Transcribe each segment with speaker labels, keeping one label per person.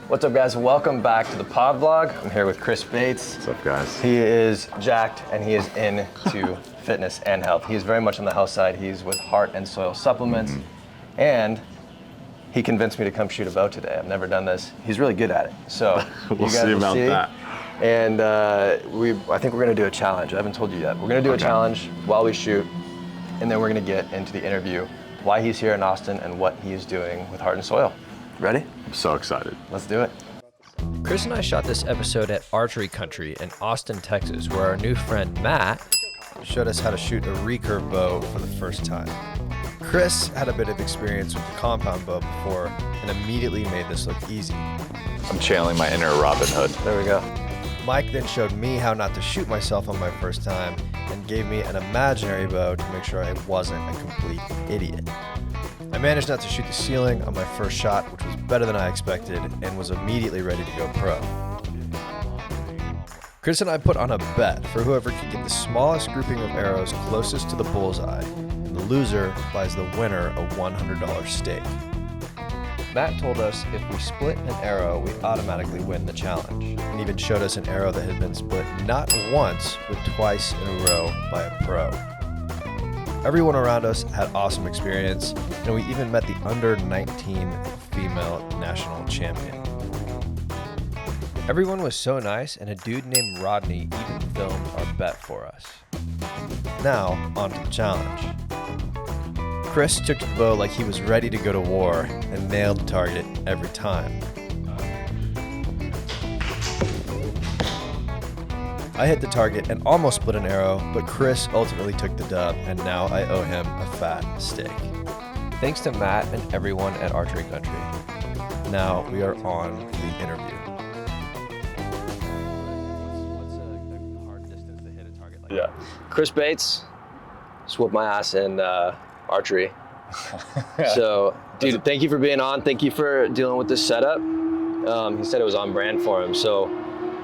Speaker 1: What's up, guys? Welcome back to the PodVlog. I'm here with Chris Bates.
Speaker 2: What's up, guys?
Speaker 1: He is jacked and he is into fitness and health. He's very much on the health side. He's with Heart and Soil Supplements. And he convinced me to come shoot a bow today. I've never done this. He's really good at it. So
Speaker 2: we'll
Speaker 1: you guys
Speaker 2: see
Speaker 1: will
Speaker 2: about
Speaker 1: see.
Speaker 2: that.
Speaker 1: And I think we're gonna do a challenge. I haven't told you yet. We're gonna do a challenge while we shoot, and then we're gonna get into the interview, why he's here in Austin and what he's doing with Heart and Soil. Ready?
Speaker 2: I'm so excited.
Speaker 1: Let's do it. Chris and I shot this episode at Archery Country in Austin, Texas, where our new friend Matt showed us how to shoot a recurve bow for the first time. Chris had a bit of experience with the compound bow before and immediately made this look easy.
Speaker 2: I'm channeling my inner Robin Hood.
Speaker 1: There we go. Mike then showed me how not to shoot myself on my first time and gave me an imaginary bow to make sure I wasn't a complete idiot. I managed not to shoot the ceiling on my first shot, which was better than I expected, and was immediately ready to go pro. Chris and I put on a bet for whoever could get the smallest grouping of arrows closest to the bullseye, and the loser buys the winner a $100 steak. Matt told us if we split an arrow, we automatically win the challenge, and even showed us an arrow that had been split not once, but twice in a row by a pro. Everyone around us had awesome experience, and we even met the under-19 female national champion. Everyone was so nice, and a dude named Rodney even filmed our bet for us. Now, on to the challenge. Chris took to the bow like he was ready to go to war and nailed the target every time. I hit the target and almost split an arrow, but Chris ultimately took the dub, and now I owe him a fat steak. Thanks to Matt and everyone at Archery Country. Now we are on the interview. What's a hard distance to hit a target like that? Chris Bates, just whooped my ass in archery. So, dude, thank you for being on. Thank you for dealing with this setup. He said it was on brand for him. So,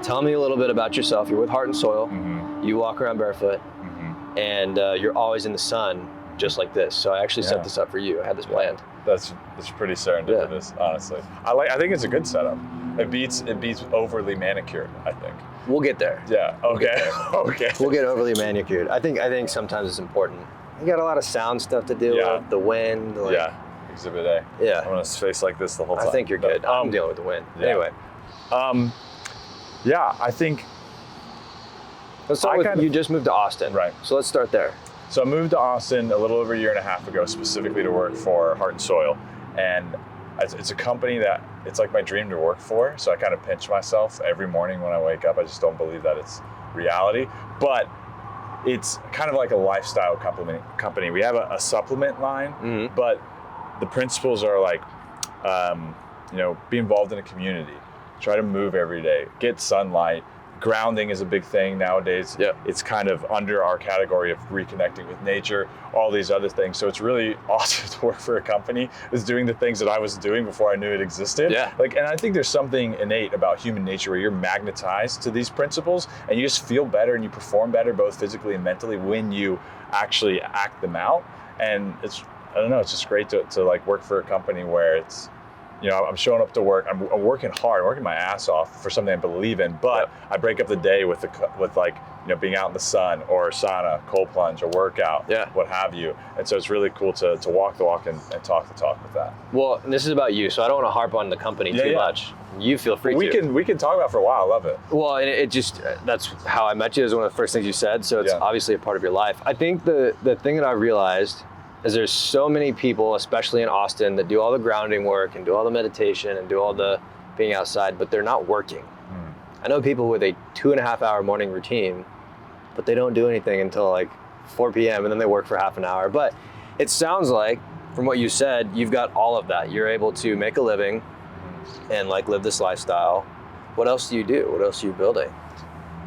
Speaker 1: tell me a little bit about yourself. You're with Heart and Soil. Mm-hmm. You walk around barefoot, and you're always in the sun, just like this. So I actually set this up for you. I had this planned.
Speaker 2: That's pretty serendipitous, honestly. I think it's a good setup. It beats overly manicured, I think.
Speaker 1: We'll get there.
Speaker 2: Yeah. Okay. Okay.
Speaker 1: We'll get overly manicured. I think sometimes it's important. You got a lot of sound stuff to deal with. The wind.
Speaker 2: Exhibit A.
Speaker 1: Yeah.
Speaker 2: I'm gonna face like this the whole time.
Speaker 1: I think you're good. I'm dealing with the wind. Yeah. Anyway.
Speaker 2: Yeah, I think.
Speaker 1: Let's start with you just moved to Austin.
Speaker 2: Right.
Speaker 1: So let's start there.
Speaker 2: So I moved to Austin a little over a year and a half ago, specifically to work for Heart and Soil. And it's a company that it's like my dream to work for. So I kind of pinch myself every morning when I wake up. I just don't believe that it's reality. But it's kind of like a lifestyle company. We have a supplement line, but the principles are like, be involved in a community. Try to move every day, get sunlight. Grounding is a big thing nowadays. Yeah. It's kind of under our category of reconnecting with nature, all these other things. So it's really awesome to work for a company that's doing the things that I was doing before I knew it existed. Yeah. And I think there's something innate about human nature where you're magnetized to these principles and you just feel better and you perform better both physically and mentally when you actually act them out. And it's just great to like work for a company where it's, I'm showing up to work. I'm working hard, working my ass off for something I believe in. But I break up the day with being out in the sun or sauna, cold plunge, or workout, what have you. And so it's really cool to walk the walk and talk the talk with that.
Speaker 1: Well, and this is about you, so I don't want to harp on the company too much. You feel free to.
Speaker 2: We can talk about it for a while. I love it.
Speaker 1: Well, and it just that's how I met you. Is one of the first things you said. So it's obviously a part of your life. I think the thing that I realized is there's so many people, especially in Austin, that do all the grounding work and do all the meditation and do all the being outside, but they're not working. I know people with a 2.5 hour morning routine, but they don't do anything until like 4 p.m. and then they work for half an hour. But it sounds like, from what you said, you've got all of that. You're able to make a living and like live this lifestyle. What else do you do? What else are you building?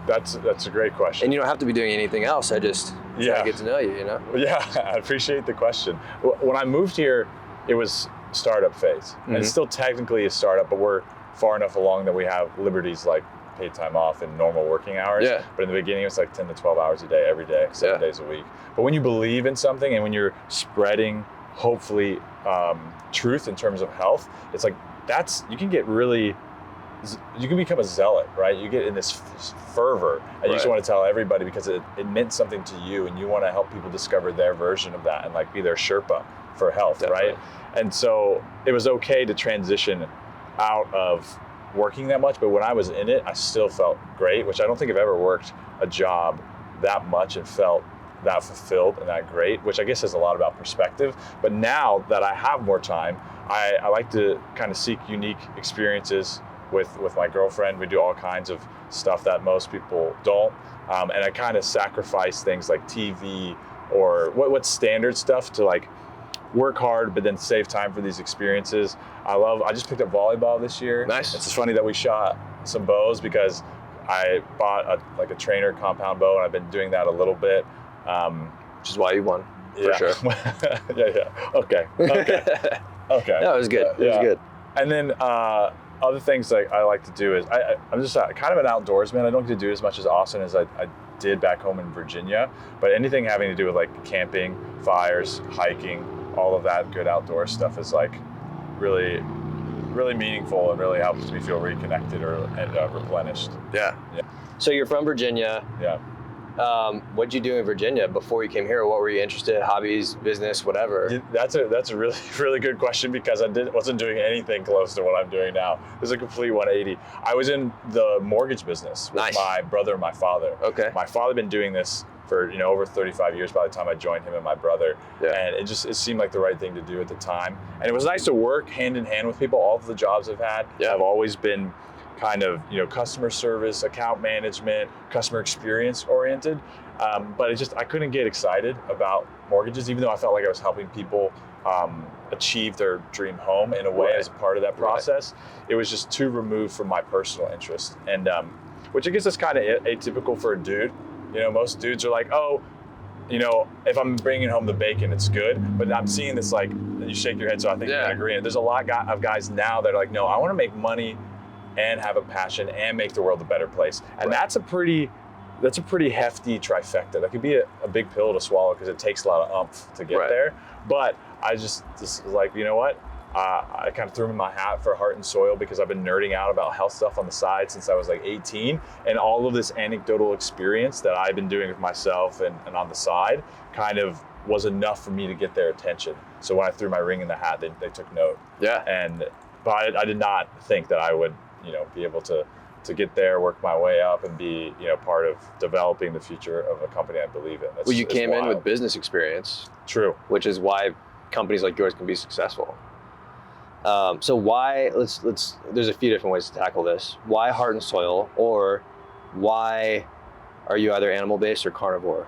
Speaker 2: That's a great question.
Speaker 1: And you don't have to be doing anything else. I just try to get to know you,
Speaker 2: Yeah, I appreciate the question. When I moved here, it was startup phase. And it's still technically a startup, but we're far enough along that we have liberties like paid time off and normal working hours. Yeah. But in the beginning, it was like 10 to 12 hours a day, every day, 7 days a week. But when you believe in something and when you're spreading, hopefully, truth in terms of health, it's like you can get really you can become a zealot, right? You get in this fervor, and you just want to tell everybody because it meant something to you, and you want to help people discover their version of that and like be their Sherpa for health, right? And so it was okay to transition out of working that much, but when I was in it, I still felt great, which I don't think I've ever worked a job that much and felt that fulfilled and that great, which I guess says a lot about perspective. But now that I have more time, I like to kind of seek unique experiences with my girlfriend. We do all kinds of stuff that most people don't. And I kind of sacrifice things like TV or what's standard stuff to like work hard, but then save time for these experiences. I just picked up volleyball this year.
Speaker 1: Nice.
Speaker 2: It's funny that we shot some bows because I bought a trainer compound bow, and I've been doing that a little bit.
Speaker 1: Which is why you won, for sure.
Speaker 2: Yeah. Okay.
Speaker 1: No, it was good. It was good.
Speaker 2: And then other things like I like to do is I'm just kind of an outdoorsman. I don't get to do as much as Austin as I did back home in Virginia, but anything having to do with like camping, fires, hiking, all of that good outdoor stuff is like really, really meaningful and really helps me feel reconnected and replenished.
Speaker 1: Yeah. So you're from Virginia.
Speaker 2: Yeah.
Speaker 1: What'd you do in Virginia before you came here? What were you interested in? Hobbies, business, whatever?
Speaker 2: That's a really, really good question because I wasn't doing anything close to what I'm doing now. It was a complete 180. I was in the mortgage business with my brother and my father.
Speaker 1: Okay.
Speaker 2: My father had been doing this for over 35 years by the time I joined him and my brother. And it seemed like the right thing to do at the time. And it was nice to work hand in hand with people. All of the jobs I've had have always been kind of customer service, account management, customer experience oriented, but I couldn't get excited about mortgages, even though I felt like I was helping people achieve their dream home in a way as a part of that process. It was just too removed from my personal interest, and which I guess is kind of atypical for a dude. Most dudes are like, oh, if I'm bringing home the bacon, it's good. But I'm seeing this like, you shake your head, so I think you're gonna agree. And there's a lot of guys now that are like, no, I want to make money and have a passion and make the world a better place. And that's a pretty hefty trifecta. That could be a big pill to swallow because it takes a lot of oomph to get there. But I just was like, you know what? I kind of threw in my hat for Heart and Soil because I've been nerding out about health stuff on the side since I was like 18. And all of this anecdotal experience that I've been doing with myself and on the side kind of was enough for me to get their attention. So when I threw my ring in the hat, they took note. Yeah. But I did not think that I would be able to get there, work my way up, and be part of developing the future of a company I believe in.
Speaker 1: Well, you came in with business experience.
Speaker 2: True.
Speaker 1: Which is why companies like yours can be successful. So why? Let's. There's a few different ways to tackle this. Why Heart and Soil, or why are you either animal based or carnivore?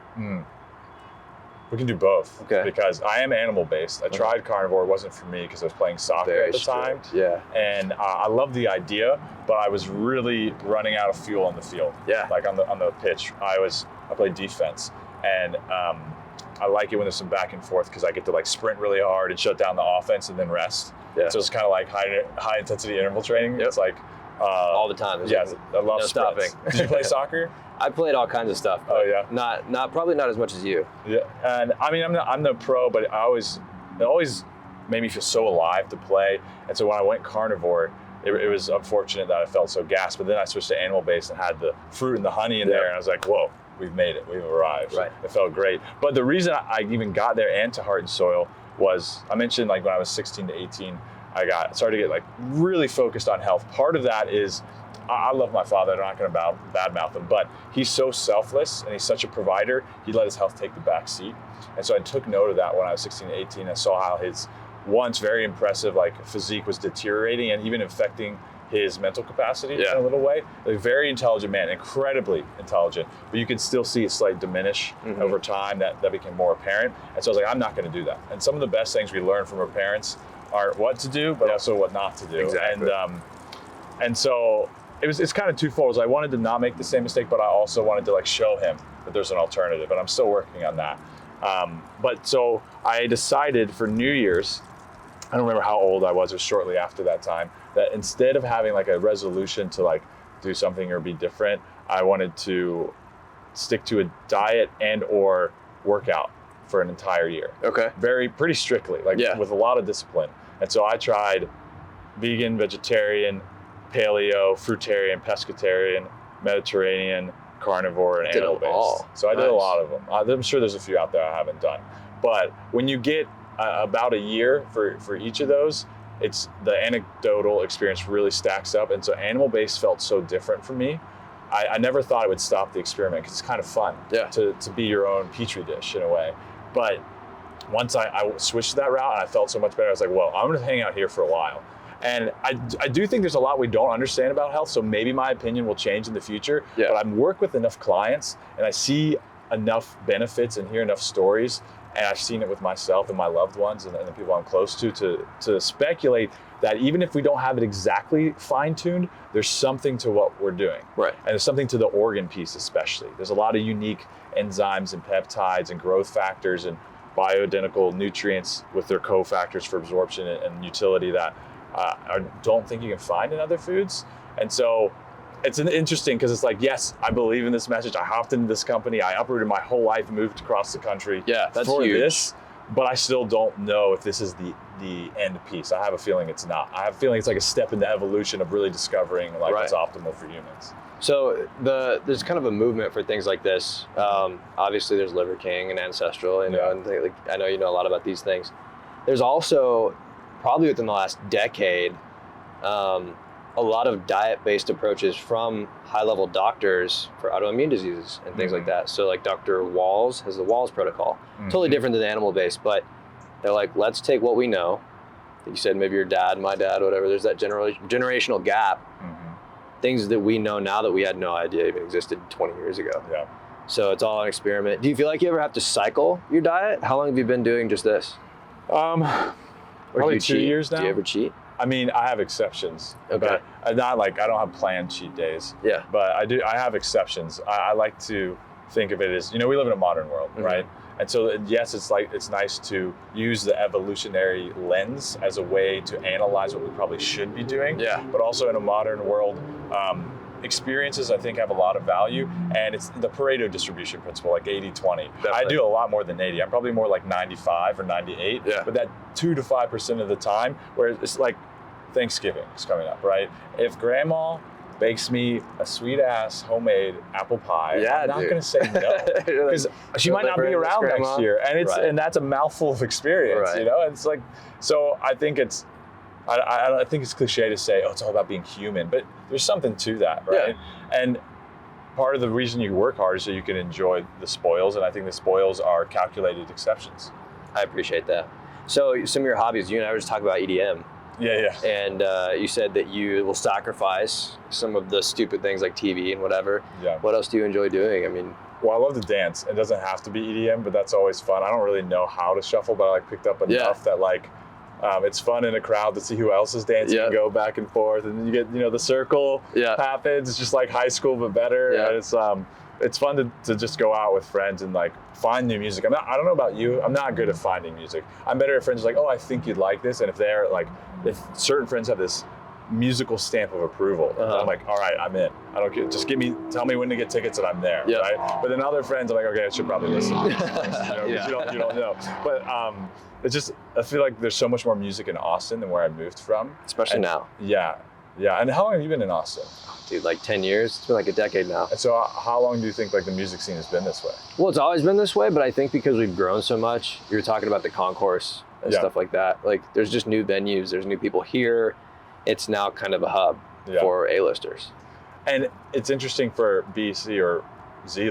Speaker 2: We can do both.
Speaker 1: Okay.
Speaker 2: Because I am animal based. I tried carnivore. It wasn't for me because I was playing soccer at the time.
Speaker 1: Yeah.
Speaker 2: And I loved the idea, but I was really running out of fuel on the field. Yeah. Like on the pitch, I played defense, and I like it when there's some back and forth because I get to like sprint really hard and shut down the offense and then rest. Yeah. So it's kind of like high intensity interval training. Yep. It's like
Speaker 1: all the time.
Speaker 2: Yeah. I love stopping. Did you play soccer?
Speaker 1: I played all kinds of stuff.
Speaker 2: Oh yeah.
Speaker 1: Probably not as much as you.
Speaker 2: Yeah, and I mean I'm no pro, but it always made me feel so alive to play. And so when I went carnivore, it was unfortunate that I felt so gassed. But then I switched to animal based and had the fruit and the honey in there, and I was like, whoa, we've made it, we've arrived. Right. It felt great. But the reason I even got there and to Heart and Soil was I mentioned like when I was 16 to 18, I started to get like really focused on health. Part of that is I love my father. I'm not going to badmouth him, but he's so selfless and he's such a provider. He let his health take the back seat. And so I took note of that when I was 16 to 18. I saw how his once very impressive like physique was deteriorating and even affecting his mental capacity in a little way. A very intelligent man, incredibly intelligent, but you can still see a slight diminish over time. That became more apparent. And so I was like, I'm not going to do that. And some of the best things we learn from our parents are what to do, but also what not to do. Exactly. And so it's kind of twofold. I wanted to not make the same mistake, but I also wanted to like show him that there's an alternative, and I'm still working on that. But so I decided for New Year's, I don't remember how old I was, it was shortly after that time, that instead of having like a resolution to like do something or be different, I wanted to stick to a diet and or workout for an entire year. Okay. Pretty strictly, like with a lot of discipline. And so I tried vegan, vegetarian, paleo, fruitarian, pescatarian, Mediterranean, carnivore, and animal-based. So I did a lot of them. I'm sure there's a few out there I haven't done. But when you get about a year for each of those, it's the anecdotal experience really stacks up. And so animal-based felt so different for me. I never thought it would stop the experiment because it's kind of fun to be your own petri dish in a way. But once I switched to that route and I felt so much better, I was like, well, I'm going to hang out here for a while. And I do think there's a lot we don't understand about health, so maybe my opinion will change in the future. Yeah. But I work with enough clients and I see enough benefits and hear enough stories, and I've seen it with myself and my loved ones and the people I'm close to speculate that even if we don't have it exactly fine-tuned, there's something to what we're doing. Right. And there's something to the organ piece especially. There's a lot of unique enzymes and peptides and growth factors and bioidentical nutrients with their cofactors for absorption and utility that I don't think you can find in other foods. And so it's interesting because it's like, yes, I believe in this message. I hopped into this company. I uprooted my whole life, moved across the country
Speaker 1: that's
Speaker 2: for
Speaker 1: huge.
Speaker 2: This, but I still don't know if this is the end piece. I have a feeling it's not. I have a feeling it's like a step in the evolution of really discovering like what's optimal for humans.
Speaker 1: So there's kind of a movement for things like this. Obviously there's Liver King and Ancestral, and I know you know a lot about these things. There's also, probably within the last decade, a lot of diet-based approaches from high-level doctors for autoimmune diseases and things like that. So like Dr. Walls has the Walls protocol, totally different than the animal-based, but they're like, let's take what we know. You said maybe your dad, my dad, whatever, there's that generational gap. Things that we know now that we had no idea even existed 20 years ago. Yeah. So it's all an experiment. Do you feel like you ever have to cycle your diet? How long have you been doing just this?
Speaker 2: Probably 2 years now.
Speaker 1: Do you ever cheat?
Speaker 2: I mean, I have exceptions. Okay. But not like, I don't have planned cheat days. Yeah. But I have exceptions. I like to think of it as, we live in a modern world, right? And so yes, it's nice to use the evolutionary lens as a way to analyze what we probably should be doing. Yeah. But also in a modern world, experiences I think have a lot of value, and it's the Pareto distribution principle, like 80-20. I do a lot more than 80. I'm probably more like 95 or 98. Yeah. But that 2 to 5% of the time, where it's like Thanksgiving is coming up, right? If grandma bakes me a sweet ass homemade apple pie, I'm not going to say no, because she might not be around next year, and and that's a mouthful of experience, And it's like, so I think it's, I think it's cliche to say, it's all about being human, but there's something to that, right? Yeah. And part of the reason you work hard is so you can enjoy the spoils, and I think the spoils are calculated exceptions.
Speaker 1: I appreciate that. So some of your hobbies, you and I were just talking about EDM.
Speaker 2: Yeah.
Speaker 1: And you said that you will sacrifice some of the stupid things like TV and whatever. Yeah. What else do you enjoy doing? I mean,
Speaker 2: well, I love to dance. It doesn't have to be EDM, but that's always fun. I don't really know how to shuffle, but I picked up enough that it's fun in a crowd to see who else is dancing and go back and forth. And then you get, the circle happens. It's just like high school, but better. Yeah. And it's fun to just go out with friends and like find new music. I don't know about you. I'm not good at finding music. I'm better at friends like, I think you'd like this. And if certain friends have this musical stamp of approval, I'm like, all right, I'm in. I don't care. Just tell me when to get tickets and I'm there, right? But then other friends are like, okay, I should probably listen to these things, you don't know. But it's just, I feel like there's so much more music in Austin than where I moved from.
Speaker 1: Especially now.
Speaker 2: Yeah. And how long have you been in Austin?
Speaker 1: Dude, like 10 years. It's been like a decade now.
Speaker 2: And so how long do you think like the music scene has been this way?
Speaker 1: Well, it's always been this way, but I think because we've grown so much, you were talking about the concourse and stuff like that. Like there's just new venues, there's new people here. It's now kind of a hub for A-listers. And
Speaker 2: it's interesting for BC or Z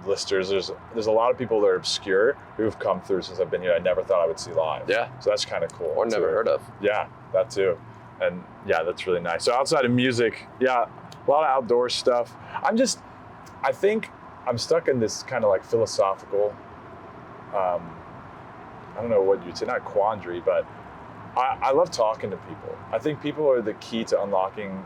Speaker 2: listers. There's a lot of people that are obscure who've come through since I've been here. I never thought I would see live. Yeah. So that's kind of cool.
Speaker 1: Or never heard of.
Speaker 2: Yeah, that too. And that's really nice. So outside of music, a lot of outdoor stuff. I think I'm stuck in this kind of like philosophical, I don't know what you'd say, not quandary, but I love talking to people. I think people are the key to unlocking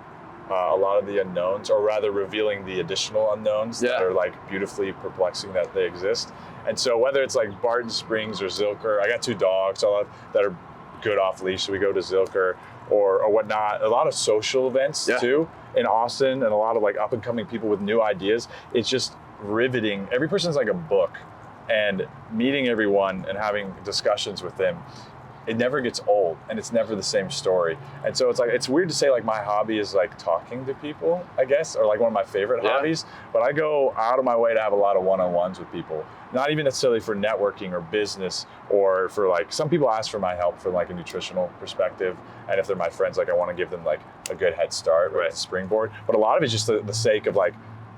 Speaker 2: a lot of the unknowns, or rather revealing the additional unknowns that are like beautifully perplexing that they exist. And so whether it's like Barton Springs or Zilker, I got 2 dogs that are good off leash, so we go to Zilker or whatnot. A lot of social events too in Austin, and a lot of like up and coming people with new ideas. It's just riveting. Every person's like a book, and meeting everyone and having discussions with them it never gets old, and it's never the same story. And so it's weird to say like my hobby is like talking to people, I guess, or like one of my favorite hobbies, but I go out of my way to have a lot of one-on-ones with people, not even necessarily for networking or business, or for like, some people ask for my help from like a nutritional perspective, and if they're my friends, like I want to give them like a good head start, right, a springboard. But a lot of it's just the sake of like,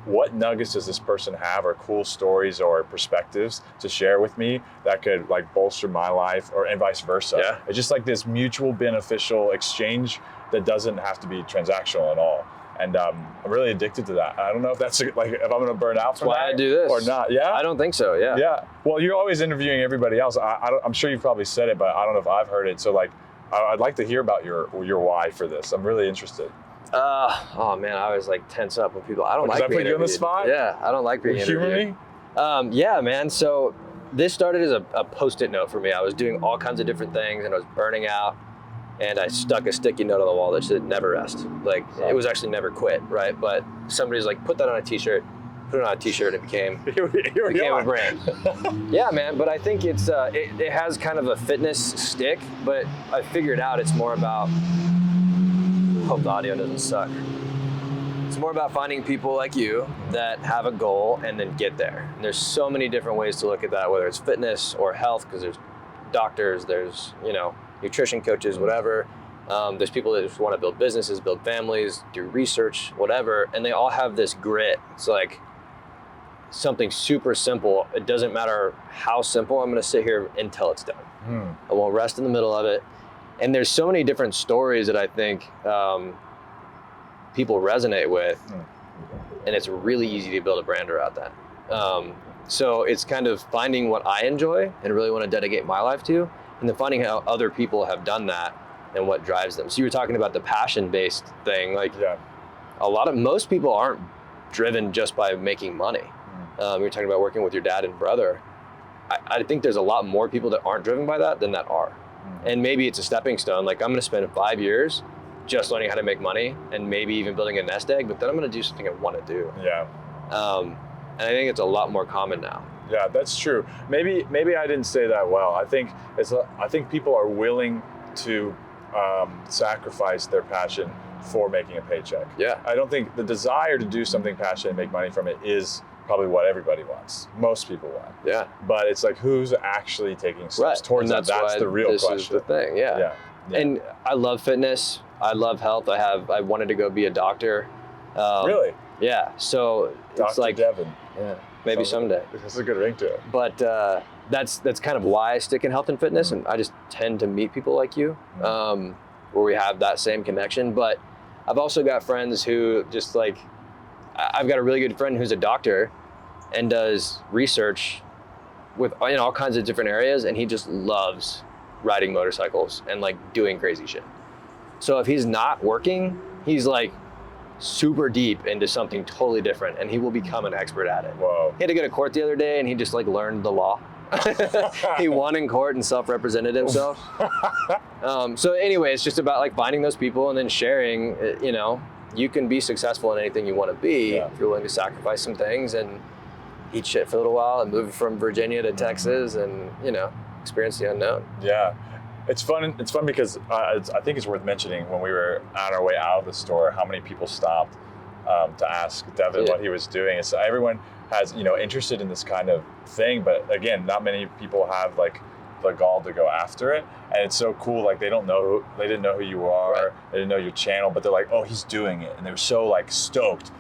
Speaker 2: what nuggets does this person have, or cool stories or perspectives to share with me that could like bolster my life, and vice versa. Yeah. It's just like this mutual beneficial exchange that doesn't have to be transactional at all. And I'm really addicted to that. I don't know if that's like, if I'm going to burn out from
Speaker 1: why I do this
Speaker 2: or not. Yeah,
Speaker 1: I don't think so. Yeah.
Speaker 2: Yeah. Well, you're always interviewing everybody else. I'm sure you've probably said it, but I don't know if I've heard it. So like, I'd like to hear about your why for this. I'm really interested.
Speaker 1: Oh man, I always like tense up when people. I don't like being interviewed.
Speaker 2: I put you on the spot?
Speaker 1: Yeah, I don't like being interviewed. Humor me? Yeah, man. So this started as a Post-it note for me. I was doing all kinds of different things, and I was burning out, and I stuck a sticky note on the wall that said "Never rest." Like it was actually "Never quit," right? But somebody's like, "Put that on a T-shirt." Put it on a T-shirt, and it became a brand. Yeah, man. But I think it's it has kind of a fitness stick, but I figured out it's more about. Hope the audio doesn't suck. It's more about finding people like you that have a goal and then get there. And there's so many different ways to look at that, whether it's fitness or health, because there's doctors, there's nutrition coaches, whatever. There's people that just want to build businesses, build families, do research, whatever, and they all have this grit. It's like something super simple. It doesn't matter how simple. I'm going to sit here until it's done. I won't rest in the middle of it. And there's so many different stories that I think people resonate with, and it's really easy to build a brand around that. So it's kind of finding what I enjoy and really want to dedicate my life to, and then finding how other people have done that and what drives them. So you were talking about the passion-based thing. Like, most people aren't driven just by making money. You're talking about working with your dad and brother. I think there's a lot more people that aren't driven by that than that are. And maybe it's a stepping stone. Like, I'm going to spend 5 years just learning how to make money and maybe even building a nest egg, but then I'm going to do something I want to do. Yeah. And I think it's a lot more common now.
Speaker 2: Yeah, that's true. Maybe I didn't say that well. I think people are willing to sacrifice their passion for making a paycheck. Yeah. I don't think the desire to do something passionate and make money from it is probably what everybody wants. Most people want. Yeah. But it's like, who's actually taking steps towards that? That's the real question.
Speaker 1: This is the thing. Yeah. And I love fitness. I love health. I wanted to go be a doctor.
Speaker 2: Really?
Speaker 1: Yeah. So it's
Speaker 2: Dr.
Speaker 1: like
Speaker 2: Devin.
Speaker 1: Yeah. Maybe someday.
Speaker 2: This is a good ring to it.
Speaker 1: But that's kind of why I stick in health and fitness, and I just tend to meet people like you, where we have that same connection. But I've also got friends who just like, I've got a really good friend who's a doctor and does research with all kinds of different areas, and he just loves riding motorcycles and like doing crazy shit. So if he's not working, he's like super deep into something totally different, and he will become an expert at it.
Speaker 2: Whoa.
Speaker 1: He had to go to court the other day, and he just like learned the law. He won in court and self-represented himself. So anyway, it's just about like finding those people and then sharing. You can be successful in anything you want to be if you're willing to sacrifice some things and eat shit for a little while and move from Virginia to Texas and experience the unknown.
Speaker 2: Yeah. It's fun. It's fun because I think it's worth mentioning when we were on our way out of the store, how many people stopped to ask Devin what he was doing. And so everyone has, interested in this kind of thing, but again, not many people have like the gall to go after it. And it's so cool. Like they didn't know who you are. They didn't know your channel, but they're like, oh, he's doing it. And they were so like stoked.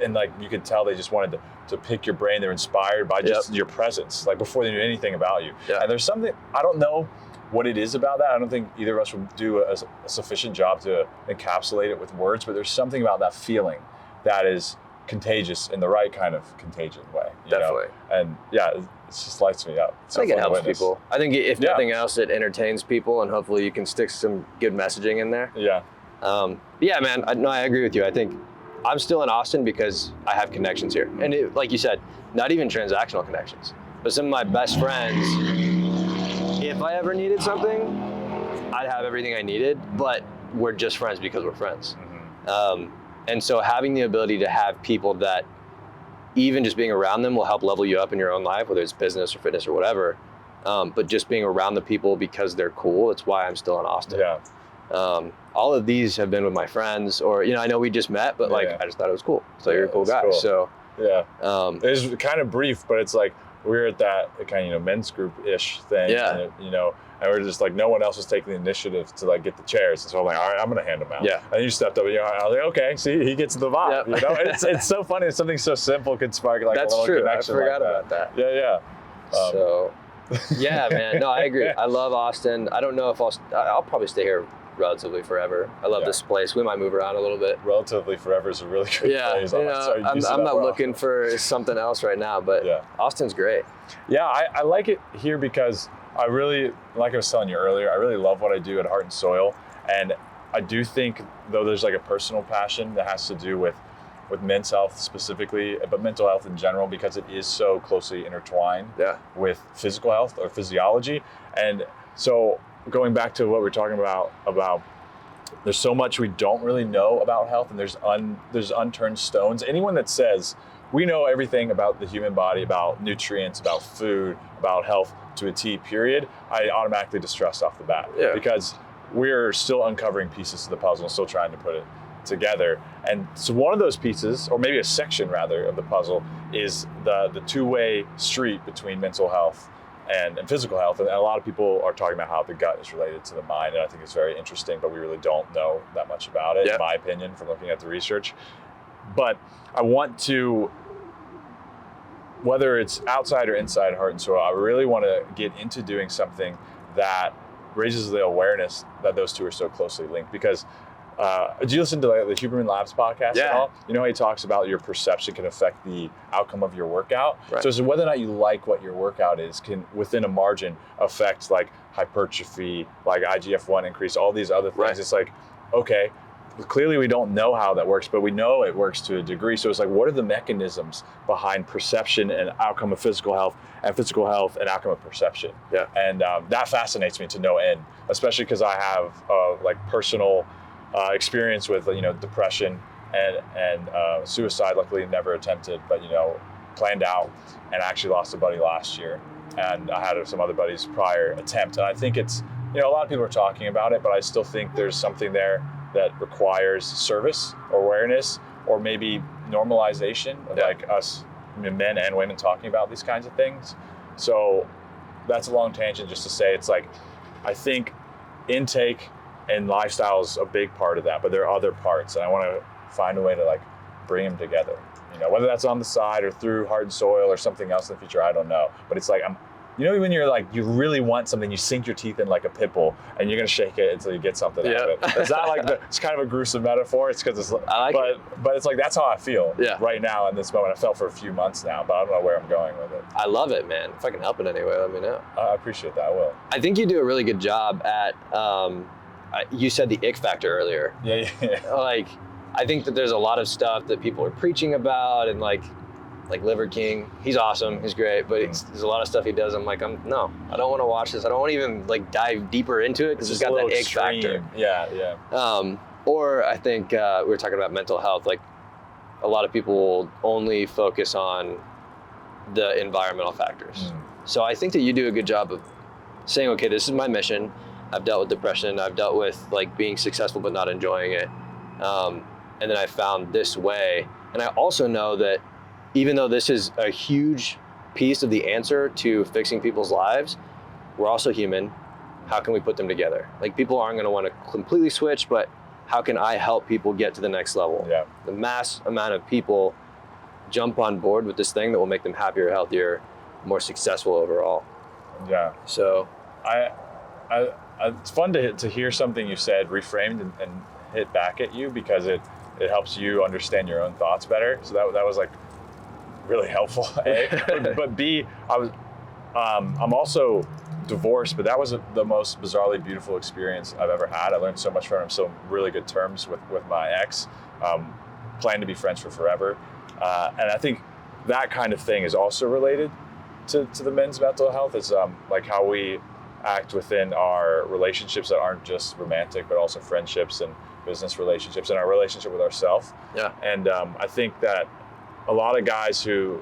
Speaker 2: And like you could tell they just wanted to pick your brain. They're inspired by just your presence, like before they knew anything about you. Yeah. And there's something, I don't know what it is about that. I don't think either of us would do a sufficient job to encapsulate it with words, but there's something about that feeling that is contagious in the right kind of contagion way.
Speaker 1: Definitely.
Speaker 2: And yeah, it just lights me up.
Speaker 1: I think it helps people. I think if nothing else, it entertains people, and hopefully you can stick some good messaging in there.
Speaker 2: Yeah.
Speaker 1: Yeah, man, I agree with you. I think I'm still in Austin because I have connections here. And like you said, not even transactional connections, but some of my best friends, if I ever needed something, I'd have everything I needed, but we're just friends because we're friends. Mm-hmm. And so having the ability to have people that even just being around them will help level you up in your own life, whether it's business or fitness or whatever, but just being around the people because they're cool. It's why I'm still in Austin.
Speaker 2: Yeah.
Speaker 1: All of these have been with my friends, or I know we just met, but like I just thought it was cool. So you're a cool guy. Cool. So
Speaker 2: yeah, it was kind of brief, but it's like we were at that kind of men's group-ish thing.
Speaker 1: Yeah.
Speaker 2: And and we're just like, no one else was taking the initiative to like get the chairs. And so I'm like, all right, I'm gonna hand them out.
Speaker 1: Yeah.
Speaker 2: And you stepped up, and I was like, okay, see, he gets the vibe.
Speaker 1: Yep.
Speaker 2: It's so funny. It's something so simple could spark like
Speaker 1: that's
Speaker 2: a little
Speaker 1: true.
Speaker 2: connection.
Speaker 1: I forgot about that.
Speaker 2: Yeah.
Speaker 1: So, yeah, man. No, I agree. I love Austin. I don't know if I'll probably stay here relatively forever. I love this place. We might move around a little bit.
Speaker 2: Relatively forever is a really good phrase.
Speaker 1: I'm not looking for something else right now, but Austin's great.
Speaker 2: Yeah, I like it here because I really, like I was telling you earlier, I really love what I do at Heart and Soil. And I do think, though there's like a personal passion that has to do with men's health specifically, but mental health in general, because it is so closely intertwined with physical health or physiology. And so going back to what we're talking about there's so much we don't really know about health, and there's unturned stones. Anyone that says we know everything about the human body, about nutrients, about food, about health to a T, period, I automatically distrust off the bat. Yeah. Because we're still uncovering pieces of the puzzle and still trying to put it together. And so one of those pieces, or maybe a section rather, of the puzzle is the two-way street between mental health and physical health. And a lot of people are talking about how the gut is related to the mind, and I think it's very interesting, but we really don't know that much about it, in my opinion, from looking at the research. But I want to, whether it's outside or inside Heart and Soil, I really want to get into doing something that raises the awareness that those two are so closely linked. Because did you listen to the Huberman Labs podcast at all? You know how he talks about your perception can affect the outcome of your workout? Right. So whether or not you like what your workout is can, within a margin, affect like hypertrophy, like IGF-1 increase, all these other things. Right. It's like, okay, clearly we don't know how that works, but we know it works to a degree. So it's like, what are the mechanisms behind perception and outcome of physical health and outcome of perception? Yeah. And that fascinates me to no end, especially because I have like personal experience with depression and suicide. Luckily never attempted, but planned out, and I actually lost a buddy last year, and I had some other buddies prior attempt. And I think it's a lot of people are talking about it, but I still think there's something there that requires service or awareness, or maybe normalization of like us men and women talking about these kinds of things. So that's a long tangent just to say, it's like, I think intake and lifestyle is a big part of that, but there are other parts, and I want to find a way to like bring them together. Whether that's on the side or through Heart and Soil or something else in the future, I don't know. But it's like, when you're like, you really want something, you sink your teeth in like a pit bull, and you're gonna shake it until you get something out of it. It's not like it's kind of a gruesome metaphor. It's because it's but it's like, that's how I feel right now in this moment. I felt for a few months now, but I don't know where I'm going with it.
Speaker 1: I love it, man. If I can help in any way, let me know.
Speaker 2: I appreciate that. I will.
Speaker 1: I think you do a really good job at. You said the ick factor earlier.
Speaker 2: Yeah.
Speaker 1: Like, I think that there's a lot of stuff that people are preaching about, and like Liver King, he's awesome, he's great, but there's a lot of stuff he does. I'm like, no, I don't want to watch this. I don't want to even like dive deeper into it because it's got that ick factor.
Speaker 2: Yeah.
Speaker 1: Or I think we were talking about mental health. Like, a lot of people will only focus on the environmental factors. So I think that you do a good job of saying, okay, this is my mission. I've dealt with depression. I've dealt with like being successful but not enjoying it. And then I found this way. And I also know that even though this is a huge piece of the answer to fixing people's lives, we're also human. How can we put them together? Like, people aren't gonna wanna completely switch, but how can I help people get to the next level? Yeah. The mass amount of people jump on board with this thing that will make them happier, healthier, more successful overall.
Speaker 2: Yeah.
Speaker 1: So
Speaker 2: it's fun to hear something you said reframed and hit back at you, because it helps you understand your own thoughts better. So that was like really helpful. A, but B, I'm also divorced, but that was the most bizarrely beautiful experience I've ever had. I learned so much from him. So really good terms with my ex. Plan to be friends for forever. And I think that kind of thing is also related to the men's mental health. Is like how we act within our relationships that aren't just romantic, but also friendships and business relationships, and our relationship with ourselves. Yeah. And I think that a lot of guys who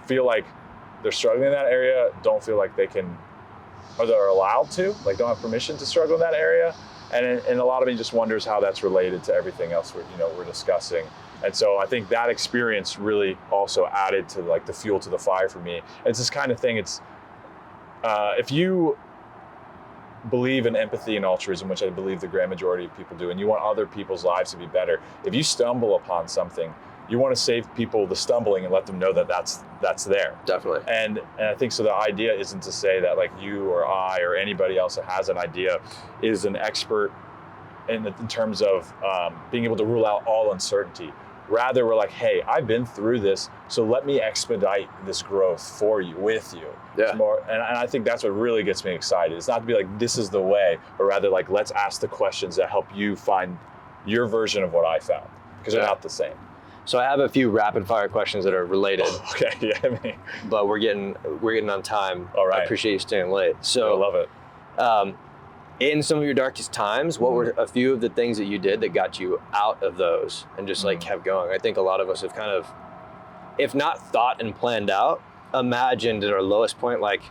Speaker 2: feel like they're struggling in that area, don't feel like they can, or they're allowed to, like don't have permission to struggle in that area. And a lot of me just wonders how that's related to everything else we're discussing. And so I think that experience really also added to like the fuel to the fire for me. It's this kind of thing. It's if you believe in empathy and altruism, which I believe the grand majority of people do, and you want other people's lives to be better, if you stumble upon something, you want to save people the stumbling and let them know that that's there.
Speaker 1: Definitely.
Speaker 2: And I think so the idea isn't to say that like you or I or anybody else that has an idea is an expert in terms of being able to rule out all uncertainty. Rather, we're like, hey, I've been through this, so let me expedite this growth for you, with you.
Speaker 1: Yeah.
Speaker 2: And I think that's what really gets me excited. It's not to be like, this is the way, but rather like, let's ask the questions that help you find your version of what I found, because they're not the same.
Speaker 1: So I have a few rapid fire questions that are related.
Speaker 2: Okay, yeah.
Speaker 1: But we're getting on time.
Speaker 2: All right.
Speaker 1: I appreciate you staying late. So
Speaker 2: I love it.
Speaker 1: In some of your darkest times, what were a few of the things that you did that got you out of those and just like kept going? I think a lot of us have kind of, if not thought and planned out, imagined at our lowest point, like,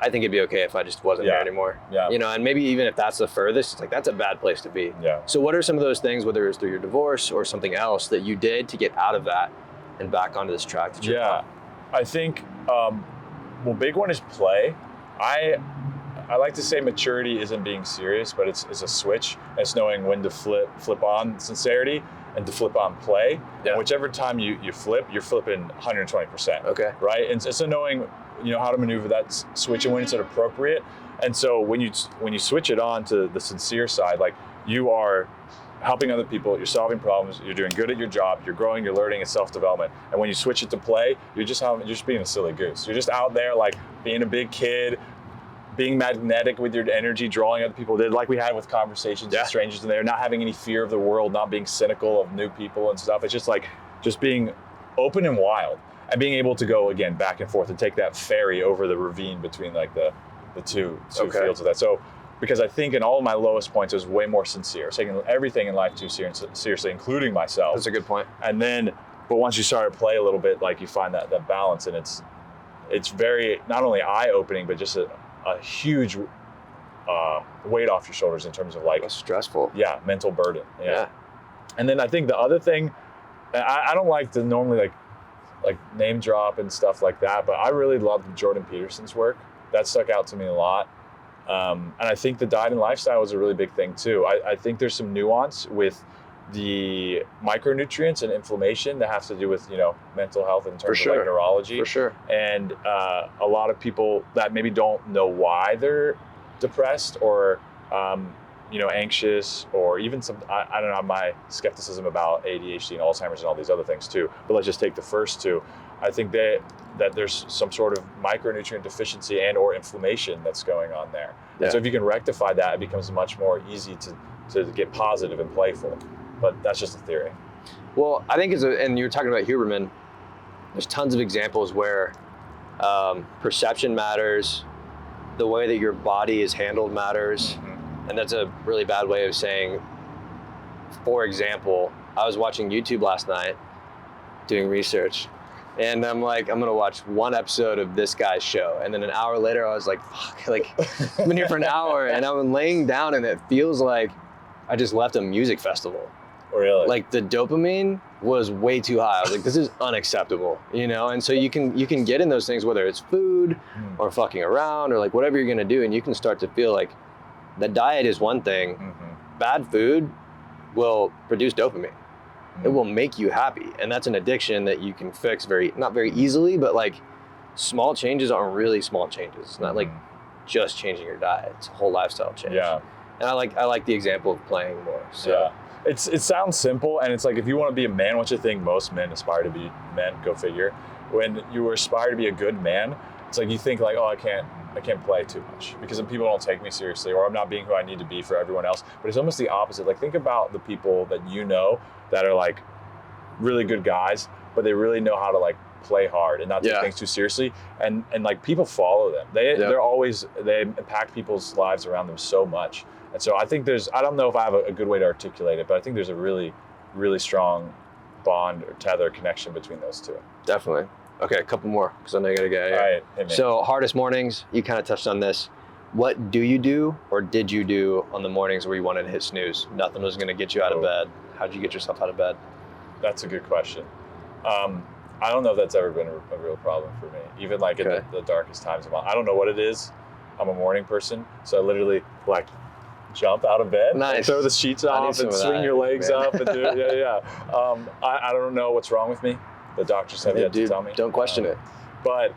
Speaker 1: I think it'd be okay if I just wasn't there anymore.
Speaker 2: Yeah.
Speaker 1: You know, and maybe even if that's the furthest, it's like, that's a bad place to be.
Speaker 2: Yeah.
Speaker 1: So what are some of those things, whether it was through your divorce or something else, that you did to get out of that and back onto this track that you're on?
Speaker 2: I think, big one is play. I like to say maturity isn't being serious, but it's a switch. It's knowing when to flip on sincerity and to flip on play. Yeah. And whichever time you flip, you're flipping 120%. Okay. Right? And so knowing, how to maneuver that switch and when it's appropriate. And so when you switch it on to the sincere side, like you are helping other people, you're solving problems, you're doing good at your job, you're growing, you're learning, it's self-development. And when you switch it to play, you're just being a silly goose. You're just out there like being a big kid, being magnetic with your energy, drawing other people, like we had with conversations with strangers in there, not having any fear of the world, not being cynical of new people and stuff. It's just being open and wild and being able to go again back and forth and take that ferry over the ravine between like the two fields of that. So because I think in all of my lowest points, it was way more sincere, taking everything in life too seriously, including myself.
Speaker 1: That's a good point.
Speaker 2: And then, but once you start to play a little bit, like you find that balance, and it's very, not only eye-opening, but just a huge weight off your shoulders in terms of like
Speaker 1: that's stressful.
Speaker 2: Yeah, mental burden. Yeah. And then I think the other thing, I don't like to normally like name drop and stuff like that, but I really loved Jordan Peterson's work. That stuck out to me a lot. And I think the diet and lifestyle was a really big thing too. I think there's some nuance with the micronutrients and inflammation that has to do with, mental health in terms of like neurology.
Speaker 1: For sure.
Speaker 2: And a lot of people that maybe don't know why they're depressed or, anxious, or even some, I don't know, my skepticism about ADHD and Alzheimer's and all these other things too, but let's just take the first two. I think that there's some sort of micronutrient deficiency and or inflammation that's going on there. Yeah. So if you can rectify that, it becomes much more easy to get positive and playful. But that's just a theory. Well,
Speaker 1: I think and you're talking about Huberman, there's tons of examples where perception matters, the way that your body is handled matters. Mm-hmm. And that's a really bad way of saying, for example, I was watching YouTube last night doing research, and I'm like, I'm gonna watch one episode of this guy's show. And then an hour later, I was like, fuck, like I've been here for an hour and I'm laying down and it feels like I just left a music festival.
Speaker 2: Really?
Speaker 1: Like the dopamine was way too high. I was like, this is unacceptable, And so you can get in those things, whether it's food or fucking around or like whatever you're gonna do, and you can start to feel like the diet is one thing. Mm-hmm. Bad food will produce dopamine. It will make you happy, and that's an addiction that you can fix not very easily, but like small changes aren't really small changes. It's not like just changing your diet; it's a whole lifestyle change. Yeah, and I like the example of playing more. So.
Speaker 2: Yeah, it sounds simple, and it's like if you want to be a man, which I think most men aspire to be men, go figure. When you aspire to be a good man, it's like you think like, oh, I can't play too much because people don't take me seriously, or I'm not being who I need to be for everyone else. But it's almost the opposite. Like think about the people that that are like really good guys, but they really know how to like play hard and not take things too seriously. And like people follow them. They impact people's lives around them so much. And so I think I don't know if I have a good way to articulate it, but I think there's a really, really strong bond or tether connection between those two.
Speaker 1: Definitely. Okay, a couple more because I know you gotta go.
Speaker 2: All right, hit me.
Speaker 1: So hardest mornings, you kind of touched on this. What do you do or did you do on the mornings where you wanted to hit snooze? Nothing was gonna get you out of bed. How'd you get yourself out of bed?
Speaker 2: That's a good question. I don't know if that's ever been a real problem for me. Even like in the darkest times of my life. I don't know what it is. I'm a morning person, so I literally like jump out of bed, and throw the sheets off, and swing your legs up, and do it. I don't know what's wrong with me. The doctors have yet to tell me.
Speaker 1: Don't question it.
Speaker 2: But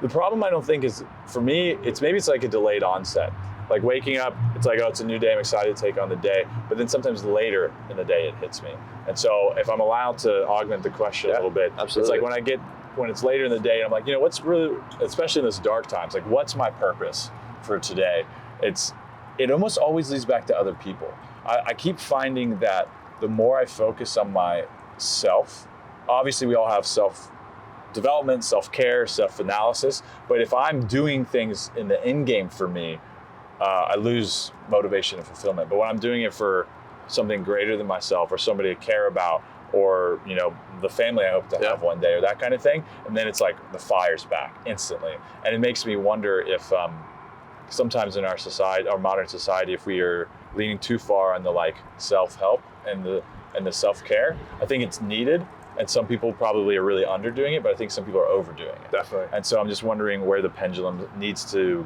Speaker 2: the problem I don't think is, for me, it's like a delayed onset. Like waking up, it's like, oh, it's a new day, I'm excited to take on the day. But then sometimes later in the day, it hits me. And so if I'm allowed to augment the question a little bit,
Speaker 1: absolutely.
Speaker 2: It's like when it's later in the day, I'm like, what's really, especially in this dark times, like what's my purpose for today? It almost always leads back to other people. I keep finding that the more I focus on myself, obviously we all have self-development, self-care, self-analysis, but if I'm doing things in the end game for me, I lose motivation and fulfillment. But when I'm doing it for something greater than myself, or somebody to care about, or the family I hope to have one day, or that kind of thing, and then it's like the fire's back instantly. And it makes me wonder if sometimes in our society, our modern society, if we are leaning too far on the like self-help and the self-care. I think it's needed, and some people probably are really underdoing it, but I think some people are overdoing it.
Speaker 1: Definitely.
Speaker 2: And so I'm just wondering where the pendulum needs to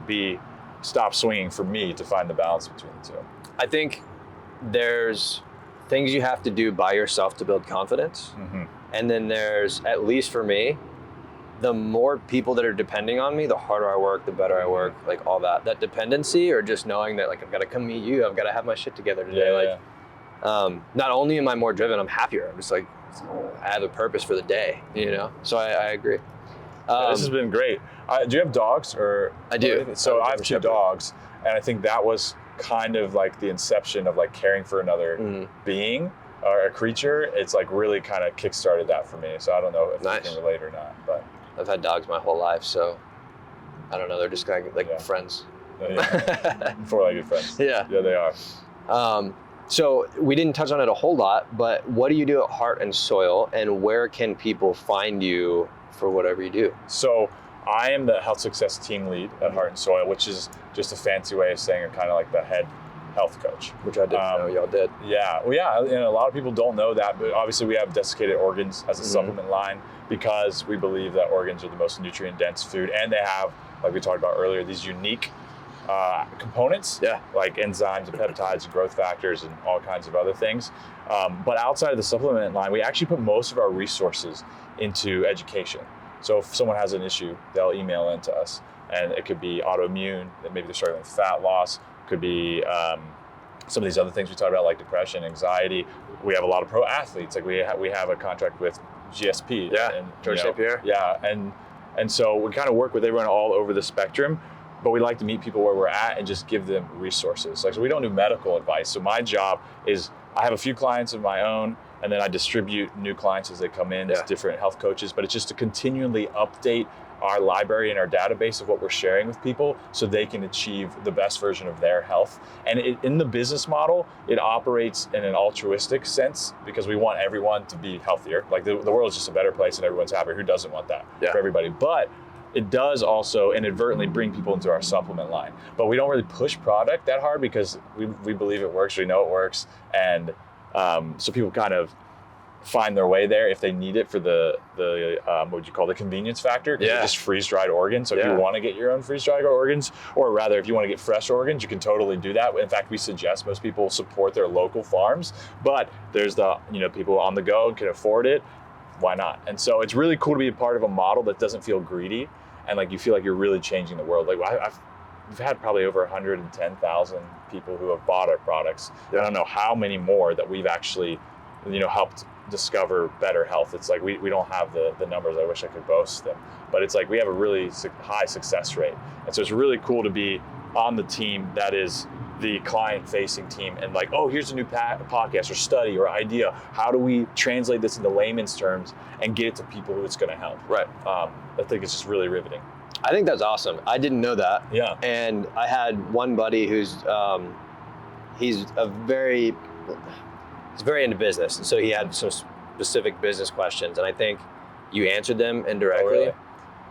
Speaker 2: stop swinging for me to find the balance between the two.
Speaker 1: I think there's things you have to do by yourself to build confidence.
Speaker 2: Mm-hmm.
Speaker 1: And then there's, at least for me, the more people that are depending on me, the harder I work, the better I work, like all that. That dependency, or just knowing that like I've got to come meet you, I've got to have my shit together today. Not only am I more driven, I'm happier. I'm just like, I have a purpose for the day, So I agree.
Speaker 2: This has been great. Do you have dogs? Or
Speaker 1: I do.
Speaker 2: So I have 2 dogs, and I think that was kind of like the inception of like caring for another being or a creature. It's like really kind of kickstarted that for me. So I don't know if you can relate or not, but
Speaker 1: I've had dogs my whole life, so I don't know. They're just kind of like friends.
Speaker 2: Four-legged friends.
Speaker 1: Yeah,
Speaker 2: they are.
Speaker 1: So we didn't touch on it a whole lot, but what do you do at Heart and Soil, and where can people find you for whatever you do?
Speaker 2: So I am the health success team lead at Heart and Soil, which is just a fancy way of saying I'm kind of like the head health coach.
Speaker 1: Which I didn't know y'all did.
Speaker 2: Yeah, well, yeah, and a lot of people don't know that, but obviously we have desiccated organs as a supplement line because we believe that organs are the most nutrient-dense food, and they have, like we talked about earlier, these unique components, like enzymes and peptides and growth factors and all kinds of other things. But outside of the supplement line, we actually put most of our resources into education. So if someone has an issue, they'll email in to us, and it could be autoimmune, maybe they're struggling with fat loss, could be some of these other things we talked about, like depression, anxiety. We have a lot of pro athletes. Like we have a contract with GSP.
Speaker 1: And George St. Pierre.
Speaker 2: And so we kind of work with everyone all over the spectrum, but we like to meet people where we're at and just give them resources. Like, so we don't do medical advice. So my job is, I have a few clients of my own, and then I distribute new clients as they come in as different health coaches, but it's just to continually update our library and our database of what we're sharing with people so they can achieve the best version of their health. And in the business model, it operates in an altruistic sense because we want everyone to be healthier. Like the world is just a better place and everyone's happier. Who doesn't want that for everybody? But it does also inadvertently bring people into our supplement line. But we don't really push product that hard because we believe it works, we know it works. And so people kind of find their way there if they need it for the what would you call the convenience factor? Because it's just freeze-dried organs. So if you want to get your own freeze-dried organs, or rather if you want to get fresh organs, you can totally do that. In fact, we suggest most people support their local farms, but there's the people on the go and can afford it. Why not? And so it's really cool to be a part of a model that doesn't feel greedy, and like you feel like you're really changing the world. Like we've had probably over 110,000 people who have bought our products. I don't know how many more that we've actually helped discover better health. It's like we don't have the numbers. I wish I could boast them, but it's like we have a really high success rate. And so it's really cool to be on the team that is the client-facing team, and like, oh, here's a new podcast or study or idea. How do we translate this into layman's terms and get it to people who it's going to help?
Speaker 1: Right.
Speaker 2: I think it's just really riveting.
Speaker 1: I think that's awesome. I didn't know that.
Speaker 2: Yeah.
Speaker 1: And I had one buddy who's he's very into business, and so he had some specific business questions. And I think you answered them indirectly.
Speaker 2: Oh, really?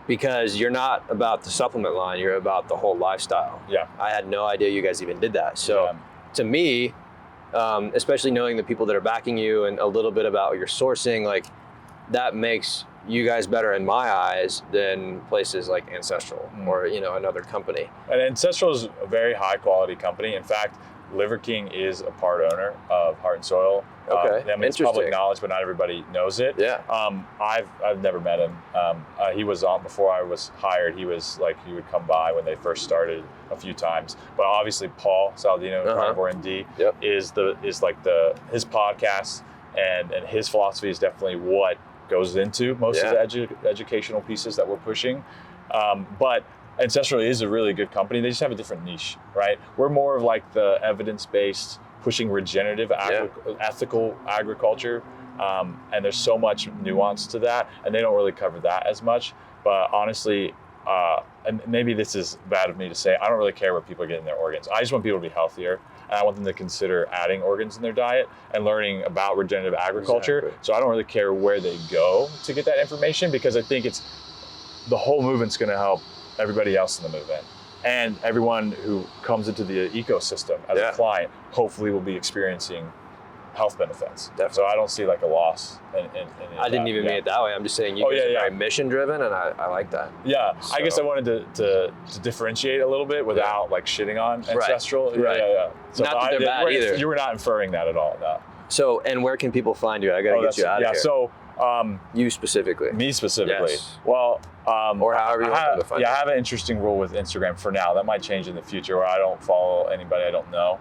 Speaker 1: Because you're not about the supplement line, you're about the whole lifestyle.
Speaker 2: Yeah.
Speaker 1: I had no idea you guys even did that. So to me, especially knowing the people that are backing you and a little bit about your sourcing, like that makes you guys better in my eyes than places like Ancestral or, you know, another company.
Speaker 2: And Ancestral is a very high quality company. In fact, Liver King is a part owner of Heart and Soil.
Speaker 1: Okay,
Speaker 2: I mean, it's public knowledge, but not everybody knows it.
Speaker 1: Yeah.
Speaker 2: I've never met him. He was on before I was hired. He was like, he would come by when they first started a few times. But obviously, Paul Saladino, Carnivore MD, is his podcast and his philosophy is definitely what goes into most of the educational pieces that we're pushing. But Ancestral is a really good company. They just have a different niche, right? We're more of like the evidence-based, pushing regenerative, ethical agriculture. And there's so much nuance to that, and they don't really cover that as much. But honestly, and maybe this is bad of me to say, I don't really care where people are getting their organs. I just want people to be healthier, and I want them to consider adding organs in their diet and learning about regenerative agriculture. Exactly. So I don't really care where they go to get that information, because I think the whole movement's going to help everybody else in the movement. And everyone who comes into the ecosystem as a client hopefully will be experiencing health benefits. Definitely. So I don't see like a loss in
Speaker 1: I didn't even mean it that way. I'm just saying you guys are very mission driven, and I like that. Yeah, so.
Speaker 2: I guess I wanted to differentiate a little bit without like shitting on Ancestral. Yeah. So
Speaker 1: not that they're bad either.
Speaker 2: You were not inferring that at all. No.
Speaker 1: So, and where can people find you? I gotta get you out of here.
Speaker 2: So
Speaker 1: you specifically.
Speaker 2: Me specifically.
Speaker 1: Yes.
Speaker 2: Well,
Speaker 1: or however you want them to find you.
Speaker 2: I have an interesting rule with Instagram for now. That might change in the future, where I don't follow anybody I don't know,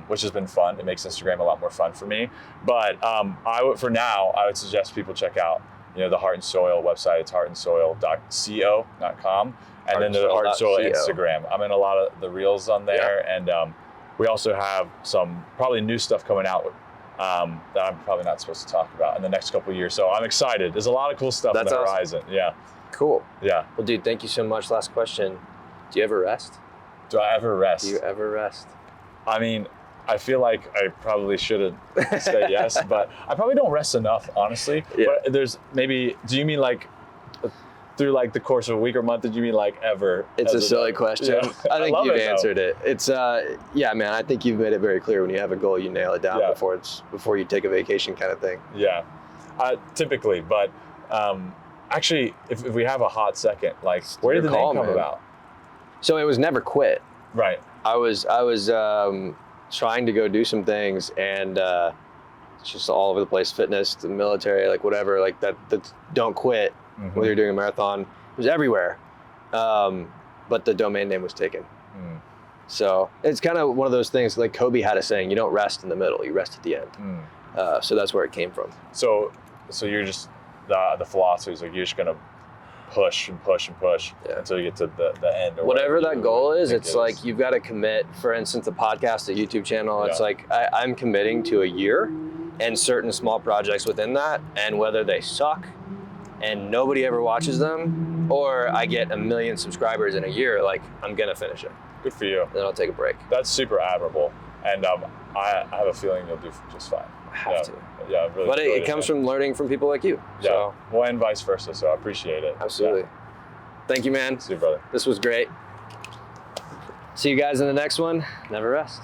Speaker 2: which has been fun. It makes Instagram a lot more fun for me. But I would suggest people check out, you know, the Heart and Soil website. It's heartandsoil.co.com, and then the Heart and Soil Instagram. I'm in a lot of the reels on there, and we also have some probably new stuff coming out that I'm probably not supposed to talk about in the next couple of years. So I'm excited. There's a lot of cool stuff on the horizon. Yeah.
Speaker 1: Cool.
Speaker 2: Yeah.
Speaker 1: Well, dude, thank you so much. Last question. Do you ever rest?
Speaker 2: Do I ever rest?
Speaker 1: Do you ever rest?
Speaker 2: I mean, I feel like I probably should have said yes, but I probably don't rest enough, honestly. Yeah. But there's maybe, do you mean like through like the course of a week or month? Did you mean like ever?
Speaker 1: It's a silly question. Yeah. I think you've answered it. It's yeah, man. I think you've made it very clear. When you have a goal, you nail it down before you take a vacation, kind of thing.
Speaker 2: Yeah, typically. But actually, if we have a hot second, like where did the name come about?
Speaker 1: So it was never quit.
Speaker 2: Right.
Speaker 1: I was trying to go do some things, and it's just all over the place. Fitness, the military, like whatever, like that don't quit. Whether you're doing a marathon, it was everywhere. But the domain name was taken. So it's kind of one of those things, like Kobe had a saying, you don't rest in the middle, you rest at the end. So that's where it came from.
Speaker 2: So you're just, the philosophy is like, you're just gonna push and push and push until you get to the end. Or
Speaker 1: whatever that goal is, it's like, you've got to commit. For instance, the podcast, the YouTube channel, it's like, I'm committing to a year and certain small projects within that, and whether they suck and nobody ever watches them, or I get 1 million subscribers in a year, like, I'm gonna finish it.
Speaker 2: Good for you.
Speaker 1: Then I'll take a break.
Speaker 2: That's super admirable, and I have a feeling you'll do just fine.
Speaker 1: I have to.
Speaker 2: Yeah, really.
Speaker 1: But it comes from learning from people like you.
Speaker 2: Yeah.
Speaker 1: So.
Speaker 2: Well, and vice versa. So I appreciate it.
Speaker 1: Absolutely.
Speaker 2: Yeah.
Speaker 1: Thank you, man.
Speaker 2: See you, brother.
Speaker 1: This was great. See you guys in the next one. Never rest.